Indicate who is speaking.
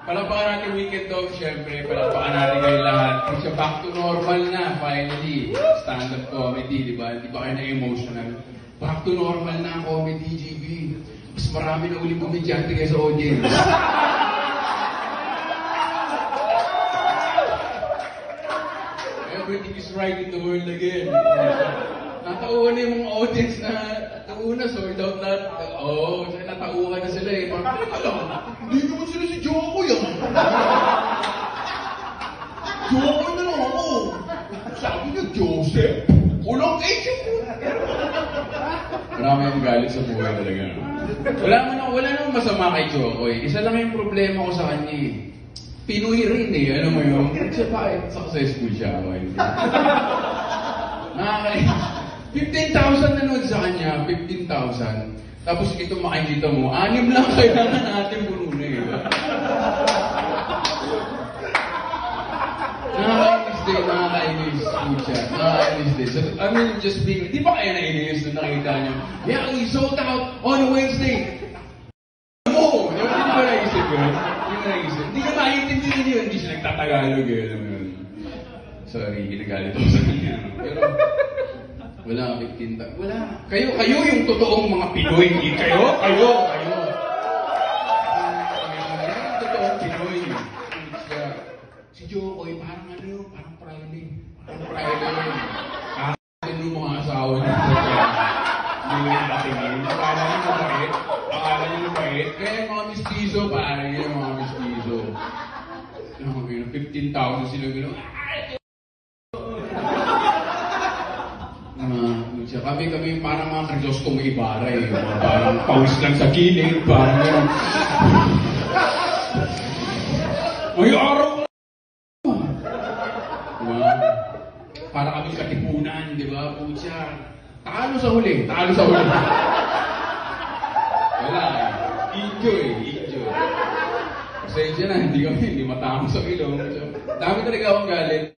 Speaker 1: Palakpakan natin Weekend Dog, syempre. Palakpakan natin kayo lahat. Kasi back to normal na, finally. Stand-up comedy, di ba? Di ba kayo na-emotional? Back to normal na comedy, GB. Mas marami na uling komedyante kayo sa audience. Everything is right in the world again. Natauhan na yung mga audience na una, sold out na. Oo, natauhan na sila eh. Parang, alam, hindi naman sila si Joko yan. Joko na lang ako. Sabi niya, Joseph. Ulang H. Marami yung galit sa buhay talaga. Wala namang masama kay Joko eh. Isa lang yung problema ko sa kanya eh. Pinoy rin eh, alam mo yun? Kasi bakit successful siya? 15,000 nanood sa kanya, 15,000. Tapos ito makikita mo, 6 lang kailangan natin pununin. Nakakainis din, nakakainis. Nakakainis din. So, I mean, just being, di ba kayo nainis na nakita niyo? Yeah, we sold out on a Wednesday. Oo! Di ba naisip yun? Hindi ka maintindihan yun, hindi siya nagtatagalog eh. Sorry, ginagalit ako sa kanya. Pero, wala, 15,000. Wala. Kayo yung totoong mga Pinoy. Kayo. Yung totoong Pinoy. Si Jokoy, parang Friday. Parang Friday. Kakasin yung mga asawa niya. Hindi nyo yung patingin. Akala nyo mabait. Kaya yung mga mistizo, parang yung mga mistizo. 15,000 sila gano'n. Kami parang mga Crisostomo Ibarra eh. Parang pawis lang sa gilid, parang gano'n. May araw ko! Diba? Para kami katipunan, di ba? Pucha. Talo sa huli. Wala eh. Enjoy. Pasensya na, hindi matama sa ilong. Dami talaga akong galit.